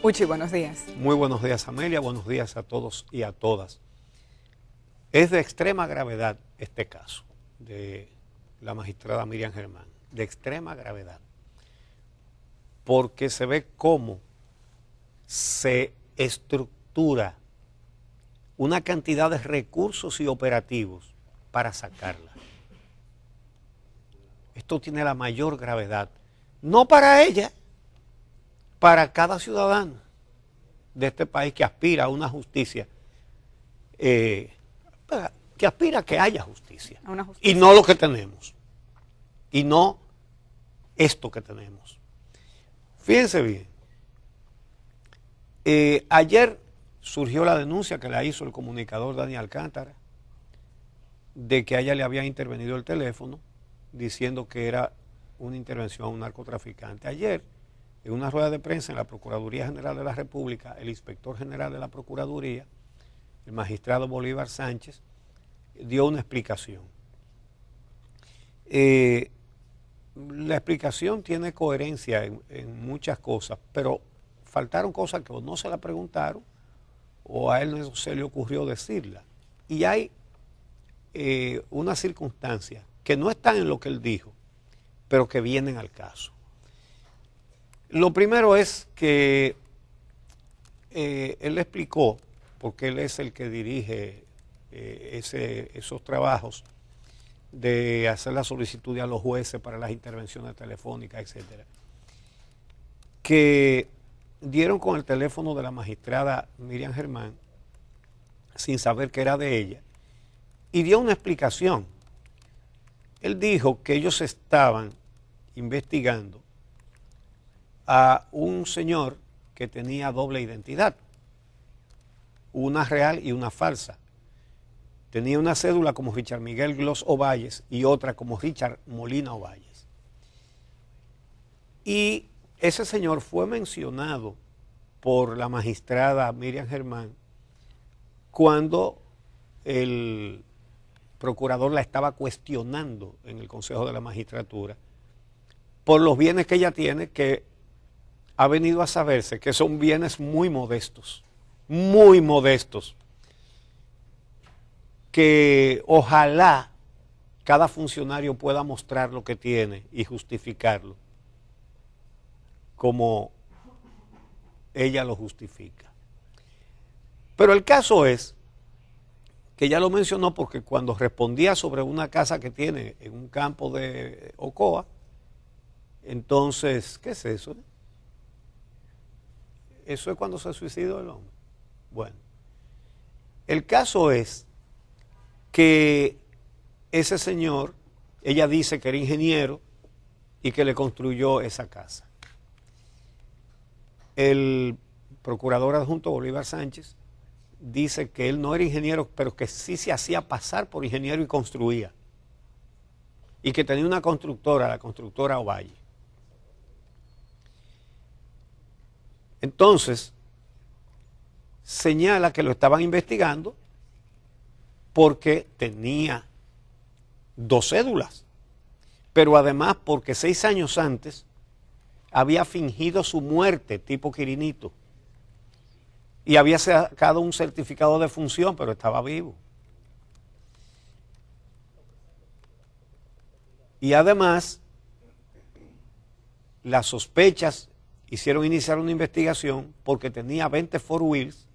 Uchi, buenos días. Muy buenos días, Amelia. Buenos días a todos y a todas. Es de extrema gravedad este caso de la magistrada Miriam Germán. De extrema gravedad. Porque se ve cómo se estructura una cantidad de recursos y operativos para sacarla. Esto tiene la mayor gravedad. No para ella, para cada ciudadano de este país que aspira a una justicia, que aspira a que haya justicia. Y no lo que tenemos. Y no esto que tenemos. Fíjense bien. Ayer surgió la denuncia que la hizo el comunicador Dani Alcántara de que a ella le había intervenido el teléfono diciendo que era una intervención a un narcotraficante. Ayer, en una rueda de prensa en la Procuraduría General de la República, el inspector general de la Procuraduría, el magistrado Bolívar Sánchez, dio una explicación. La explicación tiene coherencia en muchas cosas, pero faltaron cosas que o no se la preguntaron o a él no se le ocurrió decirla. Y hay una circunstancia que no están en lo que él dijo, pero que vienen al caso. Lo primero es que él explicó, porque él es el que dirige esos trabajos de hacer la solicitud a los jueces para las intervenciones telefónicas, etcétera, que dieron con el teléfono de la magistrada Miriam Germán sin saber que era de ella y dio una explicación. Él dijo que ellos estaban investigando a un señor que tenía doble identidad, una real y una falsa. Tenía una cédula como Richard Miguel Gloss Ovalles y otra como Richard Molina Ovalles. Y ese señor fue mencionado por la magistrada Miriam Germán cuando el procurador la estaba cuestionando en el Consejo de la Magistratura por los bienes que ella tiene, que ha venido a saberse que son bienes muy modestos, que ojalá cada funcionario pueda mostrar lo que tiene y justificarlo como ella lo justifica. Pero el caso es que ella lo mencionó porque cuando respondía sobre una casa que tiene en un campo de Ocoa, entonces, ¿qué es eso? Eso es cuando se suicidó el hombre. Bueno, el caso es que ese señor, ella dice que era ingeniero y que le construyó esa casa. El procurador adjunto Bolívar Sánchez dice que él no era ingeniero, pero que sí se hacía pasar por ingeniero y construía. Y que tenía una constructora, la constructora Ovalle. Entonces, señala que lo estaban investigando porque tenía 2 cédulas, pero además porque 6 años antes había fingido su muerte tipo Quirinito y había sacado un certificado de función, pero estaba vivo. Y además, las sospechas hicieron iniciar una investigación porque tenía 20 four wheels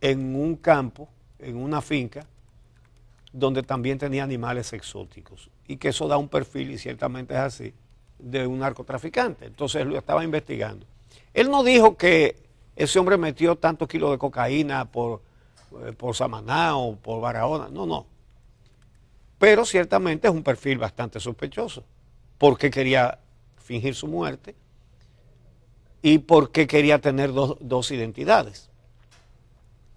en un campo, en una finca, donde también tenía animales exóticos. Y que eso da un perfil, y ciertamente es así, de un narcotraficante. Entonces lo estaba investigando. Él no dijo que ese hombre metió tantos kilos de cocaína por Samaná o por Barahona. No, no. Pero ciertamente es un perfil bastante sospechoso. Porque quería fingir su muerte y porque quería tener dos identidades.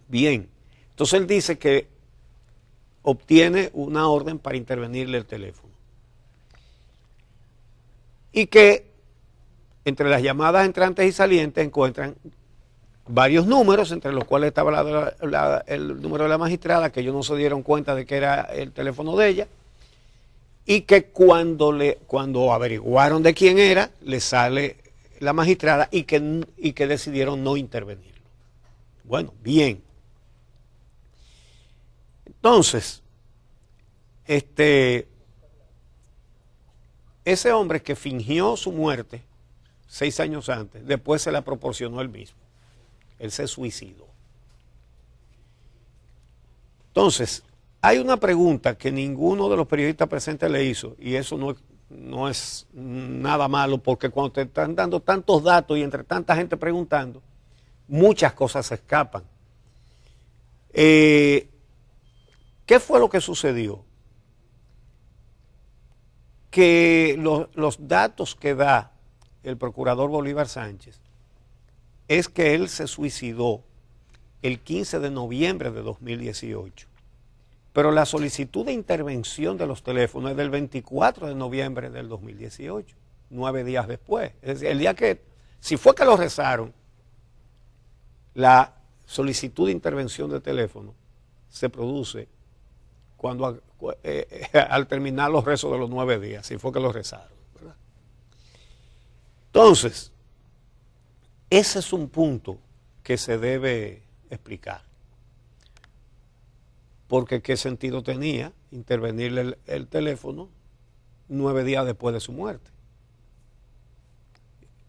Bien, entonces él dice que obtiene una orden para intervenirle el teléfono y que entre las llamadas entrantes y salientes encuentran varios números, entre los cuales estaba el número de la magistrada, que ellos no se dieron cuenta de que era el teléfono de ella, y que cuando averiguaron de quién era, le sale la magistrada y que decidieron no intervenirlo. Bueno, bien. Entonces, ese hombre que fingió su muerte 6 años antes, después se la proporcionó él mismo. Él se suicidó. Entonces, hay una pregunta que ninguno de los periodistas presentes le hizo, y eso no es nada malo, porque cuando te están dando tantos datos y entre tanta gente preguntando, muchas cosas se escapan. ¿Qué fue lo que sucedió? Que los datos que da el procurador Bolívar Sánchez es que él se suicidó el 15 de noviembre de 2018, pero la solicitud de intervención de los teléfonos es del 24 de noviembre del 2018, 9 días después. Es decir, el día que, si fue que lo rezaron, la solicitud de intervención de teléfono se produce cuando al terminar los rezos de los 9 días, si fue que lo rezaron, ¿verdad? Entonces, ese es un punto que se debe explicar. Porque qué sentido tenía intervenirle el teléfono 9 días después de su muerte.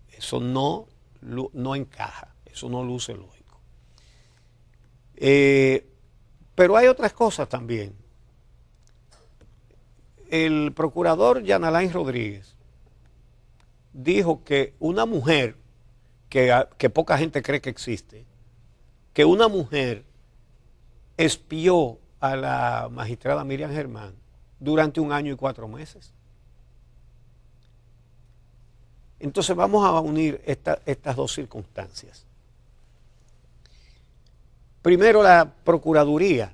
Eso no encaja, eso no luce lógico. Pero hay otras cosas también. El procurador Jean Alain Rodríguez dijo que una mujer, que poca gente cree que existe, que una mujer espió a la magistrada Miriam Germán durante 1 año y 4 meses. Entonces vamos a unir estas dos circunstancias. Primero, la Procuraduría,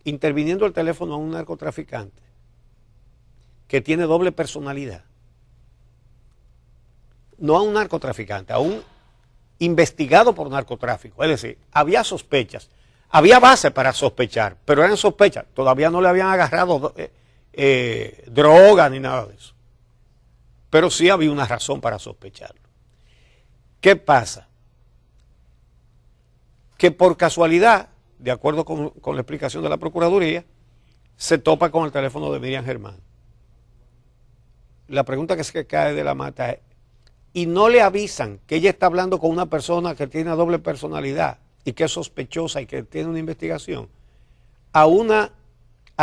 interviniendo el teléfono a un narcotraficante que tiene doble personalidad. No a un narcotraficante, a un investigado por narcotráfico. Es decir, había sospechas, había base para sospechar, pero eran sospechas. Todavía no le habían agarrado droga ni nada de eso. Pero sí había una razón para sospecharlo. ¿Qué pasa? Que por casualidad, de acuerdo con la explicación de la Procuraduría, se topa con el teléfono de Miriam Germán. La pregunta que se cae de la mata es, ¿y no le avisan que ella está hablando con una persona que tiene doble personalidad y que es sospechosa y que tiene una investigación? A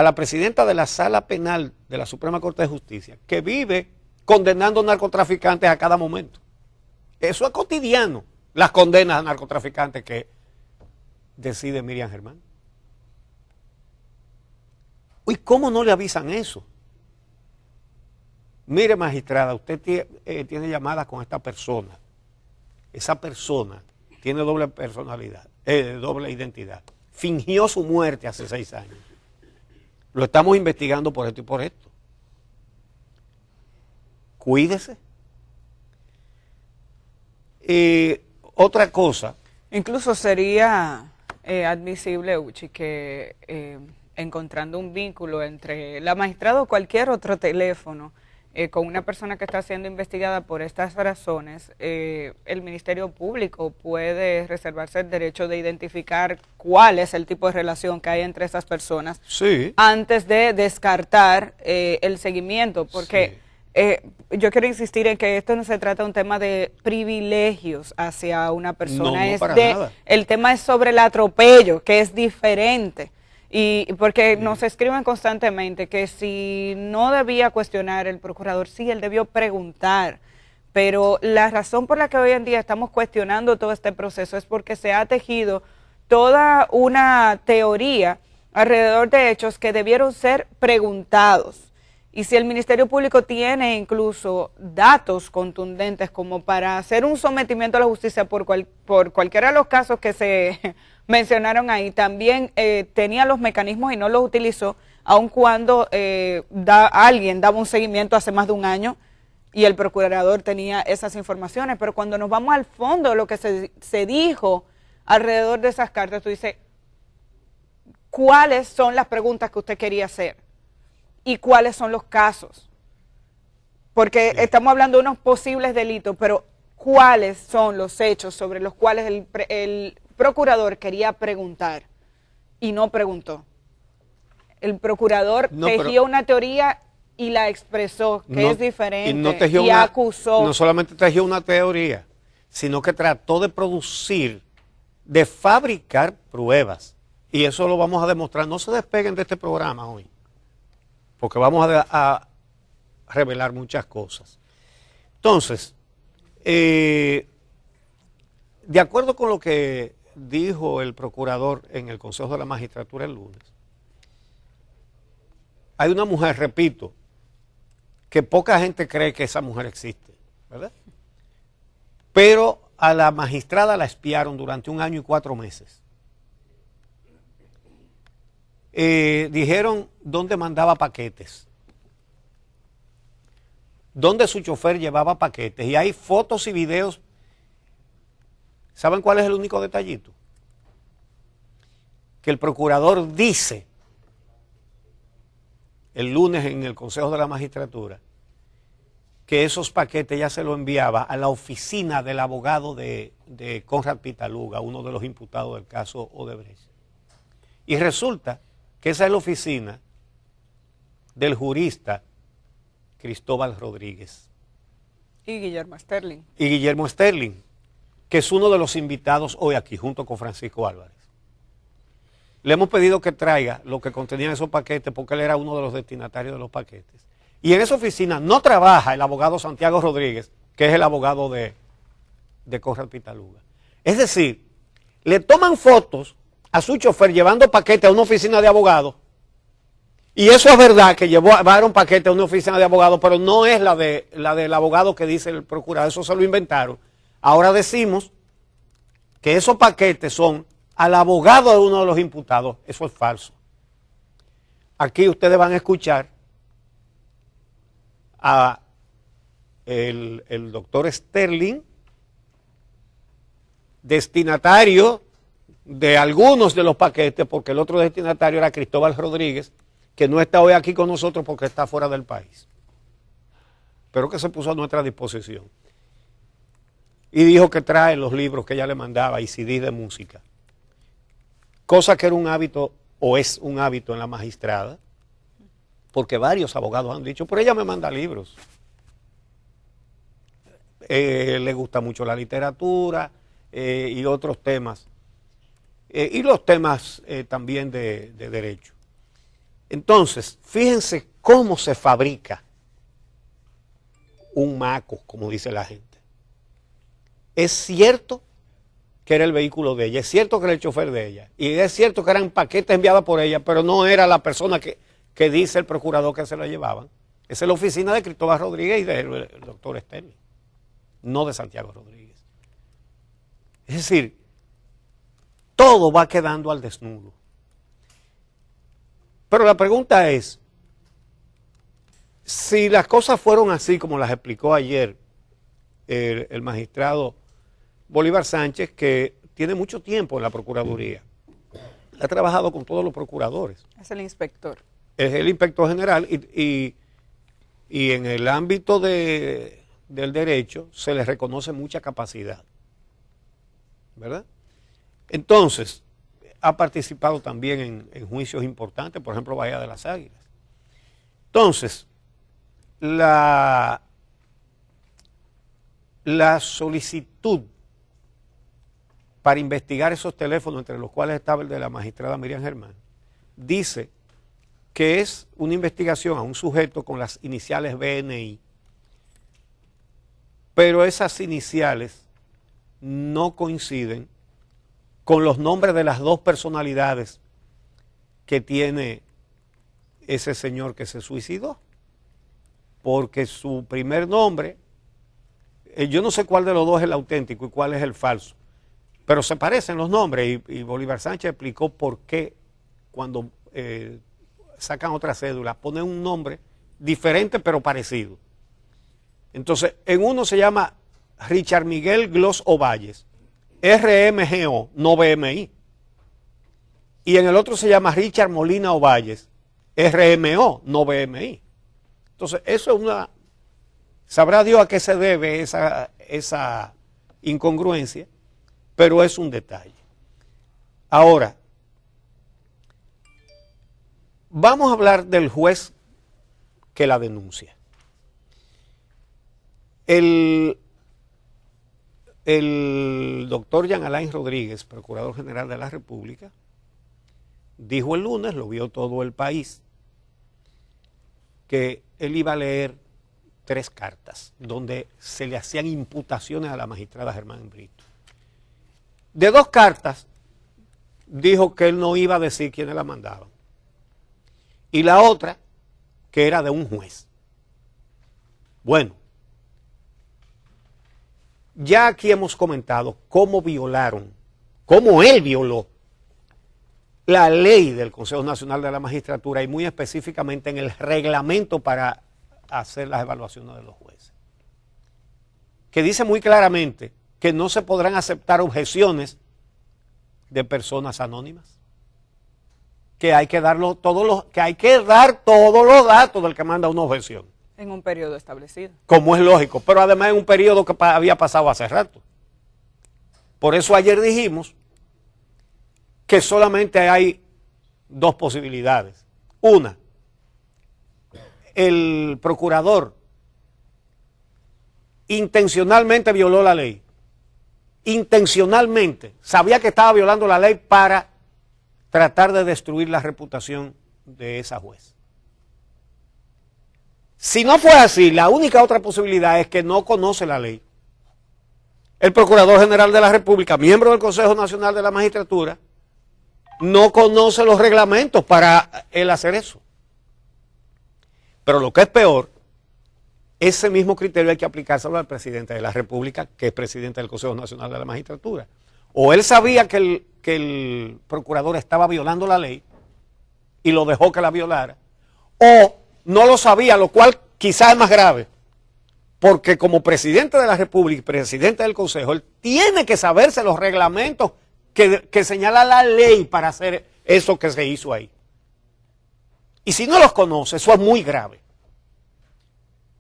la presidenta de la Sala Penal de la Suprema Corte de Justicia, que vive condenando narcotraficantes a cada momento. Eso es cotidiano, las condenas a narcotraficantes que decide Miriam Germán. ¿Y cómo no le avisan eso? Mire, magistrada, usted tiene llamadas con esta persona. Esa persona tiene doble personalidad, doble identidad. Fingió su muerte hace 6 años. Lo estamos investigando por esto y por esto. Cuídese. Otra cosa. Incluso sería admisible, Uchi, que encontrando un vínculo entre la magistrada o cualquier otro teléfono con una persona que está siendo investigada por estas razones, el Ministerio Público puede reservarse el derecho de identificar cuál es el tipo de relación que hay entre esas personas, sí, antes de descartar el seguimiento, porque yo quiero insistir en que esto no se trata de un tema de privilegios hacia una persona, no, para nada. El tema es sobre el atropello, que es diferente. Y porque nos escriben constantemente que si no debía cuestionar el procurador, sí, él debió preguntar, pero la razón por la que hoy en día estamos cuestionando todo este proceso es porque se ha tejido toda una teoría alrededor de hechos que debieron ser preguntados. Y si el Ministerio Público tiene incluso datos contundentes como para hacer un sometimiento a la justicia por cualquiera de los casos que se mencionaron ahí, también tenía los mecanismos y no los utilizó, aun cuando alguien daba un seguimiento hace más de 1 año y el procurador tenía esas informaciones. Pero cuando nos vamos al fondo de lo que se dijo alrededor de esas cartas, tú dices, ¿cuáles son las preguntas que usted quería hacer? ¿Y cuáles son los casos? Porque estamos hablando de unos posibles delitos, pero cuáles son los hechos sobre los cuales el procurador quería preguntar y no preguntó. El procurador tejió una teoría y la expresó, que es diferente, y acusó. No solamente tejió una teoría, sino que trató de producir, de fabricar pruebas. Y eso lo vamos a demostrar. No se despeguen de este programa hoy, porque vamos a revelar muchas cosas. Entonces, de acuerdo con lo que dijo el procurador en el Consejo de la Magistratura el lunes, hay una mujer, repito, que poca gente cree que esa mujer existe, ¿verdad? Pero a la magistrada la espiaron durante 1 año y 4 meses. Dijeron dónde mandaba paquetes, dónde su chofer llevaba paquetes, y hay fotos y videos. ¿Saben cuál es el único detallito? Que el procurador dice el lunes en el Consejo de la Magistratura que esos paquetes ya se los enviaba a la oficina del abogado de Conrad Pitaluga, uno de los imputados del caso Odebrecht. Y resulta que esa es la oficina del jurista Cristóbal Rodríguez. Y Guillermo Sterling. Y Guillermo Sterling, que es uno de los invitados hoy aquí, junto con Francisco Álvarez. Le hemos pedido que traiga lo que contenían esos paquetes, porque él era uno de los destinatarios de los paquetes. Y en esa oficina no trabaja el abogado Santiago Rodríguez, que es el abogado de Conrad Pitaluga. Es decir, le toman fotos a su chofer llevando paquetes a una oficina de abogados, y eso es verdad que llevaron paquetes a una oficina de abogados, pero no es la del abogado que dice el procurador, eso se lo inventaron. Ahora decimos que esos paquetes son al abogado de uno de los imputados. Eso es falso. Aquí ustedes van a escuchar a el doctor Sterling, destinatario de algunos de los paquetes, porque el otro destinatario era Cristóbal Rodríguez, que no está hoy aquí con nosotros porque está fuera del país, pero que se puso a nuestra disposición. Y dijo que trae los libros que ella le mandaba y CD de música, cosa que era un hábito, o es un hábito en la magistrada, porque varios abogados han dicho, pero ella me manda libros. Le gusta mucho la literatura y otros temas, y los temas también de derecho. Entonces, fíjense cómo se fabrica un maco, como dice la gente. Es cierto que era el vehículo de ella, es cierto que era el chofer de ella, y es cierto que eran paquetes enviados por ella, pero no era la persona que dice el procurador que se lo llevaban. Esa es la oficina de Cristóbal Rodríguez y del doctor Sterling, no de Santiago Rodríguez. Es decir, todo va quedando al desnudo. Pero la pregunta es, si las cosas fueron así como las explicó ayer el magistrado Bolívar Sánchez, que tiene mucho tiempo en la Procuraduría, ha trabajado con todos los procuradores. Es el inspector. Es el inspector general y en el ámbito del derecho se le reconoce mucha capacidad, ¿verdad? Entonces, ha participado también en juicios importantes, por ejemplo, Bahía de las Águilas. Entonces, la solicitud para investigar esos teléfonos, entre los cuales estaba el de la magistrada Miriam Germán, dice que es una investigación a un sujeto con las iniciales BNI, pero esas iniciales no coinciden con los nombres de las dos personalidades que tiene ese señor que se suicidó, porque su primer nombre, yo no sé cuál de los dos es el auténtico y cuál es el falso, pero se parecen los nombres, y Bolívar Sánchez explicó por qué cuando sacan otra cédula ponen un nombre diferente pero parecido. Entonces, en uno se llama Richard Miguel Glos Ovalles, RMGO, no BMI. Y en el otro se llama Richard Molina Ovalles, RMO, no BMI. Entonces, eso es una... Sabrá Dios a qué se debe esa incongruencia, pero es un detalle. Ahora, vamos a hablar del juez que la denuncia. El doctor Jean Alain Rodríguez, Procurador General de la República, dijo el lunes, lo vio todo el país, que él iba a leer 3 cartas donde se le hacían imputaciones a la magistrada Germán Brito. De 2 cartas, dijo que él no iba a decir quiénes la mandaban. Y la otra, que era de un juez. Bueno, ya aquí hemos comentado cómo él violó la ley del Consejo Nacional de la Magistratura y muy específicamente en el reglamento para hacer las evaluaciones de los jueces, que dice muy claramente que no se podrán aceptar objeciones de personas anónimas, que hay que dar todos los datos del que manda una objeción. En un periodo establecido. Como es lógico, pero además en un periodo que había pasado hace rato. Por eso ayer dijimos que solamente hay 2 posibilidades. Una, el procurador intencionalmente violó la ley. Intencionalmente. Sabía que estaba violando la ley para tratar de destruir la reputación de esa juez. Si no fue así, la única otra posibilidad es que no conoce la ley. El Procurador General de la República, miembro del Consejo Nacional de la Magistratura, no conoce los reglamentos para él hacer eso. Pero lo que es peor, ese mismo criterio hay que aplicárselo al presidente de la República, que es presidente del Consejo Nacional de la Magistratura. O él sabía que el procurador estaba violando la ley y lo dejó que la violara, o no lo sabía, lo cual quizás es más grave, porque como presidente de la República y presidente del Consejo, él tiene que saberse los reglamentos que señala la ley para hacer eso que se hizo ahí. Y si no los conoce, eso es muy grave.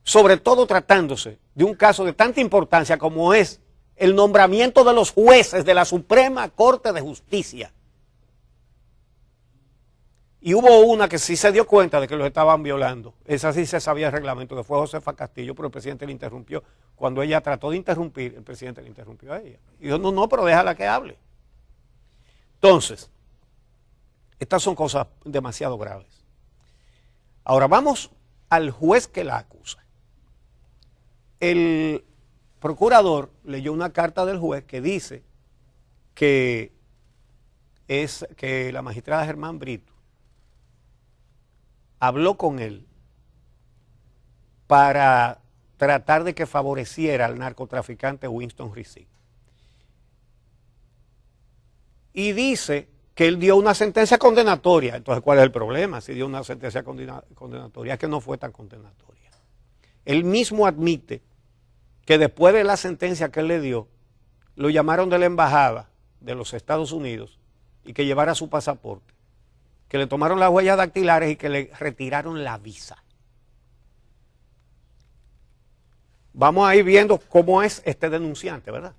Sobre todo tratándose de un caso de tanta importancia como es el nombramiento de los jueces de la Suprema Corte de Justicia. Y hubo una que sí se dio cuenta de que los estaban violando. Esa sí se sabía el reglamento, que fue Josefa Castillo, pero el presidente le interrumpió. Cuando ella trató de interrumpir, el presidente le interrumpió a ella. Y dijo, no, pero déjala que hable. Entonces, estas son cosas demasiado graves. Ahora vamos al juez que la acusa. El procurador leyó una carta del juez que dice que la magistrada Germán Brito habló con él para tratar de que favoreciera al narcotraficante Winston Rizik. Y dice que él dio una sentencia condenatoria. Entonces, ¿cuál es el problema? Si dio una sentencia condenatoria, es que no fue tan condenatoria. Él mismo admite que después de la sentencia que él le dio, lo llamaron de la embajada de los Estados Unidos y que llevara su pasaporte, que le tomaron las huellas dactilares y que le retiraron la visa. Vamos a ir viendo cómo es este denunciante, ¿verdad?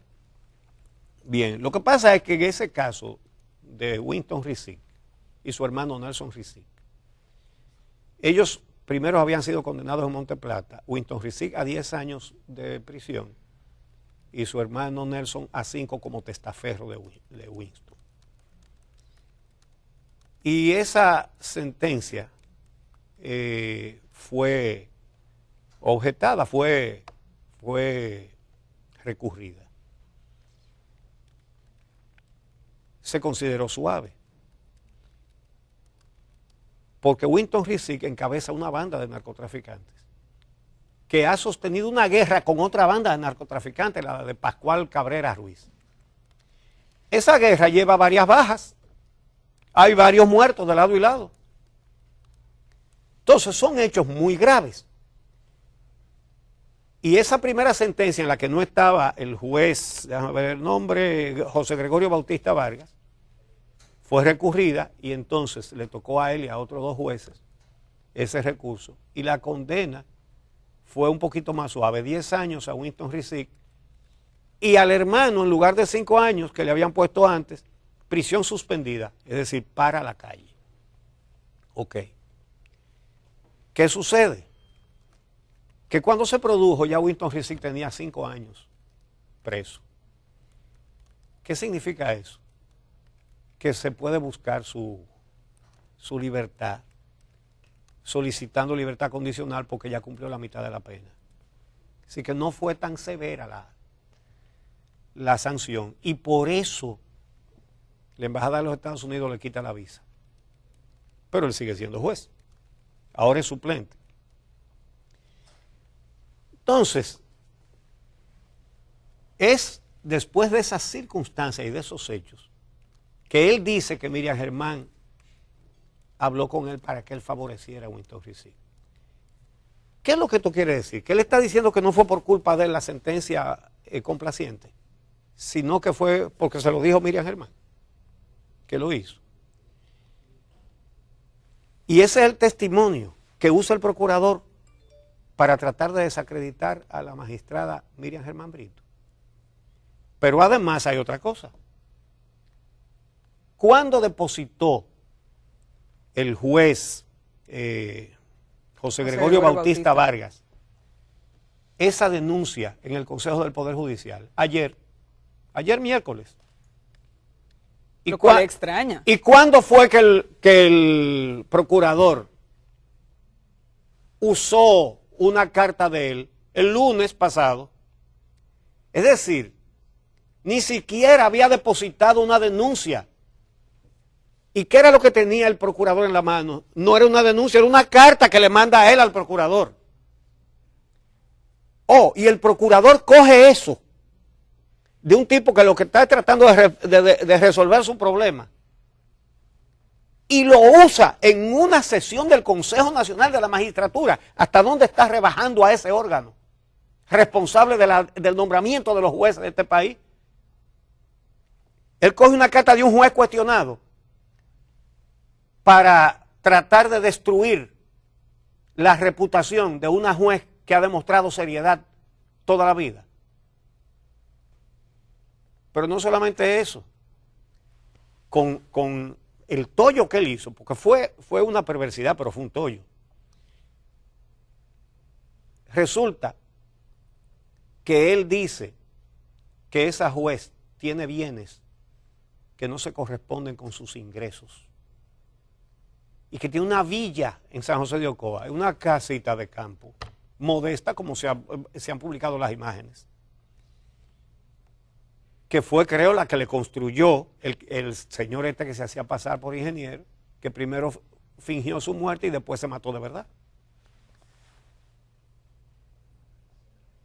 Bien, lo que pasa es que en ese caso de Winston Rizik y su hermano Nelson Rizik, ellos primero habían sido condenados en Monte Plata, Winston Rizik a 10 años de prisión y su hermano Nelson a 5 como testaferro de Winston. Y esa sentencia fue objetada, fue recurrida. Se consideró suave, porque Winston Rizik encabeza una banda de narcotraficantes que ha sostenido una guerra con otra banda de narcotraficantes, la de Pascual Cabrera Ruiz. Esa guerra lleva varias bajas, hay varios muertos de lado y lado. Entonces son hechos muy graves. Y esa primera sentencia en la que no estaba el juez, déjame ver el nombre, José Gregorio Bautista Vargas, fue recurrida y entonces le tocó a él y a otros 2 jueces ese recurso. Y la condena fue un poquito más suave, 10 años a Winston Rizik y al hermano, en lugar de 5 años que le habían puesto antes, prisión suspendida, es decir, para la calle. Ok. ¿Qué sucede? Que cuando se produjo ya Winston Resit tenía 5 años preso. ¿Qué significa eso? Que se puede buscar su libertad, solicitando libertad condicional porque ya cumplió la mitad de la pena. Así que no fue tan severa la sanción, y por eso la Embajada de los Estados Unidos le quita la visa. Pero él sigue siendo juez. Ahora es suplente. Entonces, es después de esas circunstancias y de esos hechos que él dice que Miriam Germán habló con él para que él favoreciera a Winston Resit. ¿Qué es lo que esto quiere decir? Que él está diciendo que no fue por culpa de la sentencia complaciente, sino que fue porque se lo dijo Miriam Germán, que lo hizo. Y ese es el testimonio que usa el procurador para tratar de desacreditar a la magistrada Miriam Germán Brito. Pero además hay otra cosa. ¿Cuándo depositó el juez José Gregorio Bautista Vargas esa denuncia en el Consejo del Poder Judicial? Ayer miércoles. Lo cual extraña. ¿Y cuándo fue que el procurador usó una carta de él? El lunes pasado. Es decir, ni siquiera había depositado una denuncia. ¿Y qué era lo que tenía el procurador en la mano? No era una denuncia, era una carta que le manda a él al procurador. Oh, y el procurador coge eso de un tipo que lo que está tratando de resolver su problema y lo usa en una sesión del Consejo Nacional de la Magistratura. ¿Hasta dónde está rebajando a ese órgano responsable del nombramiento de los jueces de este país? Él coge una carta de un juez cuestionado para tratar de destruir la reputación de una juez que ha demostrado seriedad toda la vida. Pero no solamente eso, con el tollo que él hizo, porque fue una perversidad, pero fue un tollo. Resulta que él dice que esa juez tiene bienes que no se corresponden con sus ingresos y que tiene una villa en San José de Ocoa, una casita de campo, modesta como se han publicado las imágenes, que fue, creo, la que le construyó el señor este que se hacía pasar por ingeniero, que primero fingió su muerte y después se mató de verdad.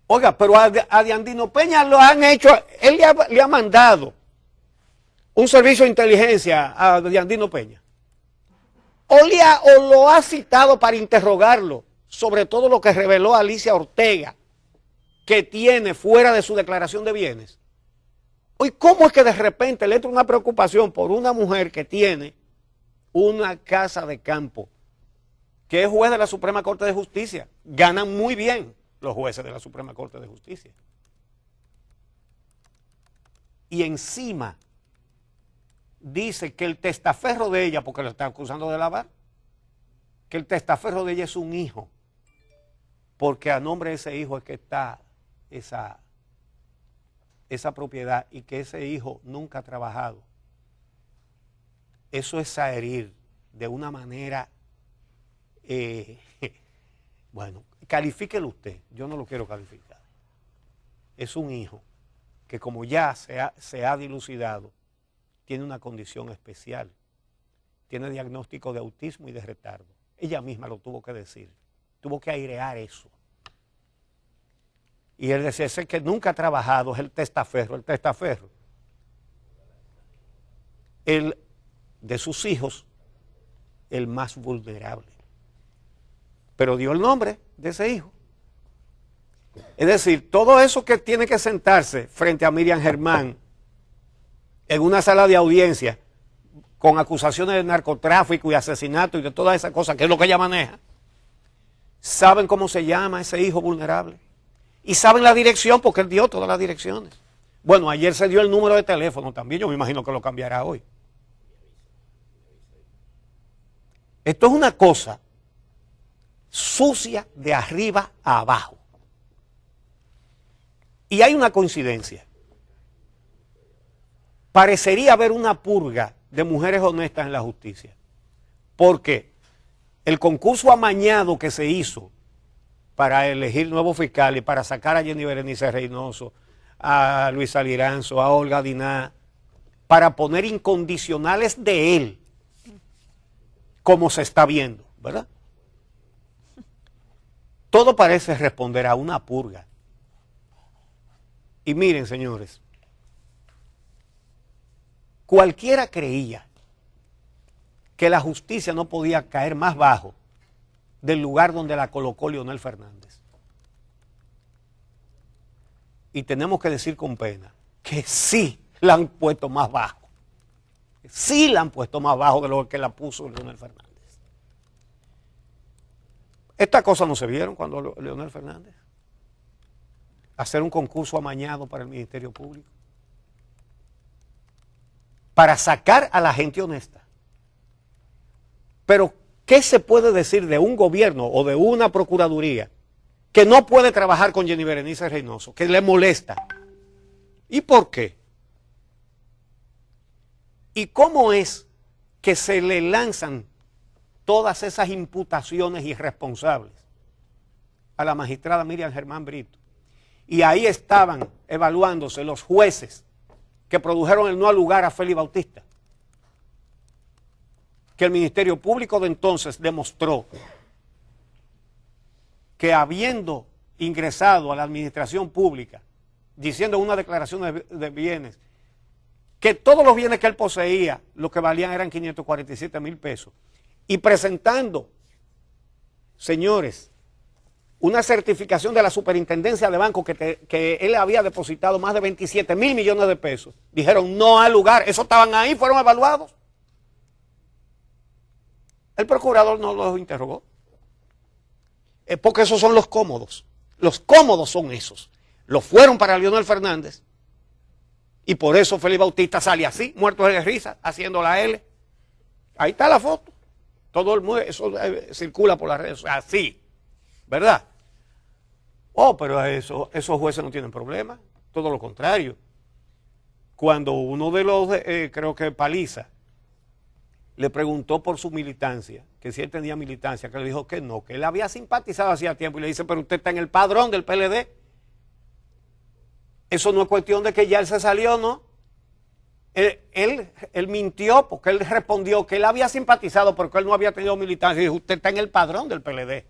Oiga, pero a Diandino Peña lo han hecho, él le ha mandado un servicio de inteligencia a Diandino Peña. O lo ha citado para interrogarlo sobre todo lo que reveló Alicia Ortega, que tiene fuera de su declaración de bienes. Hoy, ¿cómo es que de repente le entra una preocupación por una mujer que tiene una casa de campo, que es juez de la Suprema Corte de Justicia? Ganan muy bien los jueces de la Suprema Corte de Justicia. Y encima dice que el testaferro de ella, porque lo está acusando de lavar, que el testaferro de ella es un hijo, porque a nombre de ese hijo es que está esa propiedad y que ese hijo nunca ha trabajado. Eso es a herir de una manera, bueno, califíquelo usted, yo no lo quiero calificar. Es un hijo que, como ya se ha dilucidado, tiene una condición especial, tiene diagnóstico de autismo y de retardo. Ella misma lo tuvo que decir, tuvo que airear eso. Y él decía, ese que nunca ha trabajado es el testaferro. El de sus hijos, el más vulnerable. Pero dio el nombre de ese hijo. Es decir, todo eso que tiene que sentarse frente a Miriam Germán en una sala de audiencia con acusaciones de narcotráfico y asesinato y de todas esas cosas, que es lo que ella maneja, saben cómo se llama ese hijo vulnerable. Y saben la dirección porque él dio todas las direcciones. Bueno, ayer se dio el número de teléfono también, yo me imagino que lo cambiará hoy. Esto es una cosa sucia de arriba a abajo. Y hay una coincidencia. Parecería haber una purga de mujeres honestas en la justicia. Porque el concurso amañado que se hizo para elegir nuevo fiscal y para sacar a Jenny Berenice Reynoso, a Luis Aliranzo, a Olga Diná, para poner incondicionales de él, como se está viendo, ¿verdad? Todo parece responder a una purga. Y miren, señores, cualquiera creía que la justicia no podía caer más bajo del lugar donde la colocó Leonel Fernández. Y tenemos que decir con pena que sí la han puesto más bajo. Sí la han puesto más bajo de lo que la puso Leonel Fernández. Estas cosas no se vieron cuando Leonel Fernández. Hacer un concurso amañado para el Ministerio Público. Para sacar a la gente honesta. Pero, ¿qué se puede decir de un gobierno o de una procuraduría que no puede trabajar con Jenny Berenice Reynoso, que le molesta? ¿Y por qué? ¿Y cómo es que se le lanzan todas esas imputaciones irresponsables a la magistrada Miriam Germán Brito? Y ahí estaban evaluándose los jueces que produjeron el no al lugar a Félix Bautista. Que el Ministerio Público de entonces demostró que habiendo ingresado a la administración pública, diciendo en una declaración de bienes, que todos los bienes que él poseía, lo que valían eran 547,000 pesos, y presentando, señores, una certificación de la superintendencia de banco que él había depositado más de 27,000 millones de pesos, dijeron no al lugar, esos estaban ahí, fueron evaluados. El procurador no los interrogó. Porque esos son los cómodos. Los cómodos son esos. Los fueron para Leonel Fernández. Y por eso Félix Bautista sale así, muerto de risa, haciendo la L. Ahí está la foto. Todo el mundo, eso circula por las redes, así. ¿Verdad? Oh, pero esos jueces no tienen problema. Todo lo contrario. Cuando uno de los, creo que Paliza, le preguntó por su militancia, que si él tenía militancia, que le dijo que no, que él había simpatizado hacía tiempo, y le dice, pero usted está en el padrón del PLD. Eso no es cuestión de que ya él se salió, ¿no? Él mintió porque él respondió que él había simpatizado porque él no había tenido militancia, y dijo, usted está en el padrón del PLD.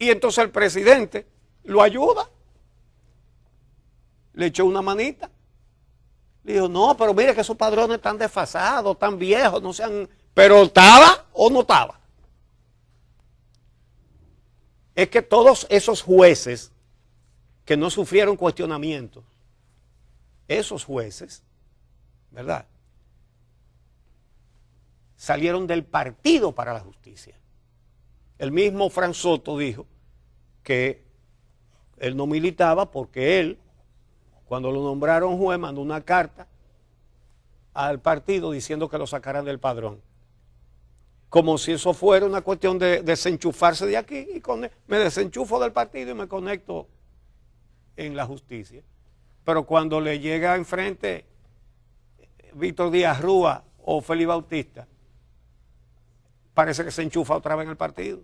Y entonces el presidente lo ayuda, le echó una manita. Le dijo, no, pero mire que esos padrones están desfasados, están viejos, no sean... Pero ¿estaba o no estaba? Es que todos esos jueces que no sufrieron cuestionamientos, esos jueces, ¿verdad?, salieron del Partido para la Justicia. El mismo Fran Soto dijo que él no militaba porque él, cuando lo nombraron juez, mandó una carta al partido diciendo que lo sacaran del padrón. Como si eso fuera una cuestión de desenchufarse de aquí, y me desenchufo del partido y me conecto en la justicia. Pero cuando le llega enfrente Víctor Díaz Rúa o Félix Bautista, parece que se enchufa otra vez en el partido.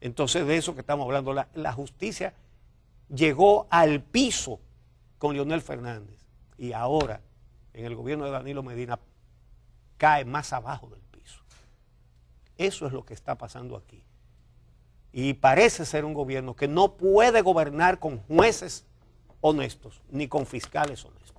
Entonces, de eso que estamos hablando, la justicia llegó al piso con Leonel Fernández, y ahora en el gobierno de Danilo Medina cae más abajo del piso. Eso es lo que está pasando aquí. Y parece ser un gobierno que no puede gobernar con jueces honestos ni con fiscales honestos.